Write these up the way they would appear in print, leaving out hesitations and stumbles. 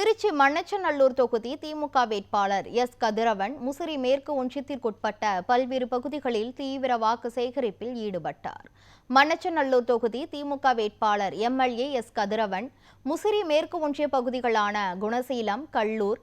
திருச்சி மண்ணச்சநல்லூர் தொகுதி திமுக வேட்பாளர் எஸ் கதிரவன் முசிறி மேற்கு ஒன்றியத்திற்குட்பட்ட பல்வேறு பகுதிகளில் தீவிர வாக்கு சேகரிப்பில் ஈடுபட்டார். மண்ணச்சநல்லூர் தொகுதி திமுக வேட்பாளர் எம்எல்ஏ எஸ் கதிரவன் முசிறி மேற்கு ஒன்றிய பகுதிகளான குணசீலம், கல்லூர்,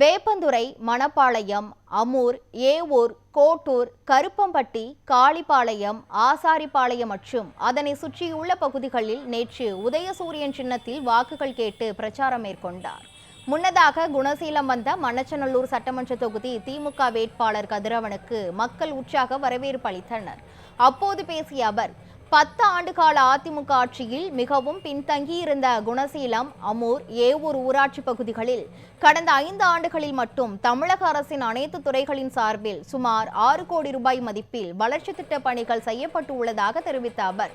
வேப்பந்துறை, மணப்பாளையம், அமூர், ஏவூர், கோட்டூர், கருப்பம்பட்டி, காளிப்பாளையம், ஆசாரிப்பாளையம் மற்றும் அதனை சுற்றியுள்ள பகுதிகளில் நேற்று உதயசூரியன் சின்னத்தில் வாக்குகள் கேட்டு பிரச்சாரம் மேற்கொண்டார். முன்னதாக குணசீலம் வந்த மண்ணச்சநல்லூர் சட்டமன்ற தொகுதி திமுக வேட்பாளர் கதிரவனுக்கு மக்கள் உற்சாக வரவேற்பு அளித்தனர். அப்போது பேசிய அவர், 10 ஆண்டுகால அதிமுக ஆட்சியில் மிகவும் பின்தங்கியிருந்த குணசீலம், அமூர், ஏவூர் ஊராட்சி பகுதிகளில் கடந்த 5 ஆண்டுகளில் மட்டும் தமிழக அரசின் அனைத்து துறைகளின் சார்பில் சுமார் 6 கோடி ரூபாய் மதிப்பில் வளர்ச்சி திட்ட பணிகள் செய்யப்பட்டு உள்ளதாக தெரிவித்த அவர்,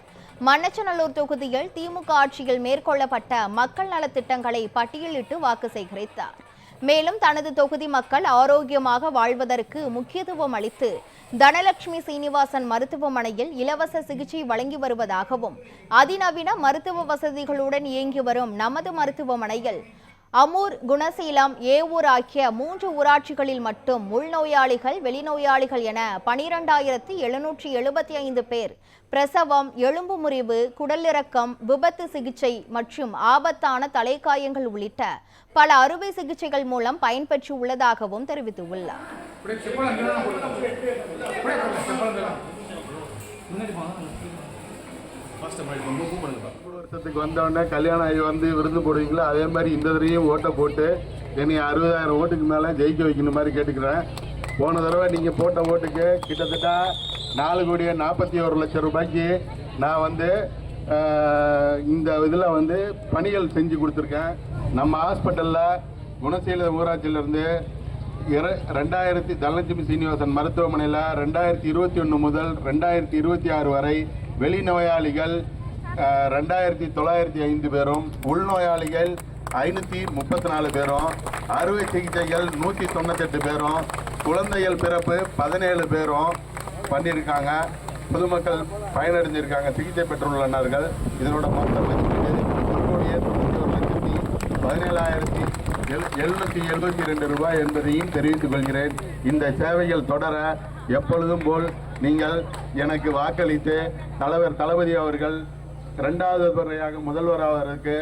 மண்ணச்சநல்லூர் தொகுதியில் திமுக ஆட்சியில் மேற்கொள்ளப்பட்ட மக்கள் நலத்திட்டங்களை பட்டியலிட்டு வாக்கு சேகரித்தார். மேலும் தனது தொகுதி மக்கள் ஆரோக்கியமாக வாழ்வதற்கு முக்கியத்துவம் அளித்து தனலட்சுமி சீனிவாசன் மருத்துவமனையில் இலவச சிகிச்சை வழங்கி வருவதாகவும், அதிநவீன மருத்துவ வசதிகளுடன் இயங்கி வரும் நமது மருத்துவமனையில் அமூர், குணசீலம், ஏவூர் ஆகிய 3 ஊராட்சிகளில் மட்டும் உள்நோயாளிகள், வெளிநோயாளிகள் என 12,775 பேர் பிரசவம், எலும்பு முறிவு, குடலிறக்கம், விபத்து சிகிச்சை மற்றும் ஆபத்தான தலைக்காயங்கள் உள்ளிட்ட பல அறுவை சிகிச்சைகள் மூலம் பயன்பெற்று உள்ளதாகவும் தெரிவித்துள்ளார். வருஷத்துக்கு வந்தோடனே கல்யாணம் ஆகி வந்து விருந்து போடுவீங்களா, அதே மாதிரி இந்த தடவையும் ஓட்டை போட்டு என்னை 60,000 ஓட்டுக்கு மேலே ஜெயிக்க வைக்கணும் மாதிரி கேட்டுக்கிறேன். போன தடவை நீங்கள் போட்ட ஓட்டுக்கு கிட்டத்தட்ட 4,41,00,000 ரூபாய்க்கு நான் வந்து இந்த இதில் வந்து பணிகள் செஞ்சு கொடுத்துருக்கேன். நம்ம ஹாஸ்பிட்டலில் குணசீல ஊராட்சியிலேருந்து 2000 தனலட்சுமி சீனிவாசன் மருத்துவமனையில் 2021 முதல் 2026 வரை வெளிநோயாளிகள் 2,905 பேரும், உள்நோயாளிகள் 534 பேரும், அறுவை சிகிச்சைகள் 198 பேரும், குழந்தைகள் பிறப்பு 17 பேரும் பண்ணியிருக்காங்க. பொதுமக்கள் பயனடைஞ்சிருக்காங்க, சிகிச்சை பெற்றுள்ளனர்கள். இதனோட மொத்த மதிப்பீடு 1,17,772 ரூபாய் என்பதையும் தெரிவித்துக் கொள்கிறேன். இந்த சேவைகள் தொடர எப்பொழுதும் போல் நீங்கள் எனக்கு வாக்களித்து தலைவர் தளபதி அவர்கள் 2வது முறையாக முதல்வராவதற்கு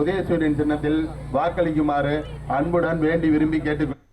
உதயசூரியன் சின்னத்தில் வாக்களிக்குமாறு அன்புடன் வேண்டி விரும்பி கேட்டுக்கொள்கிறேன்.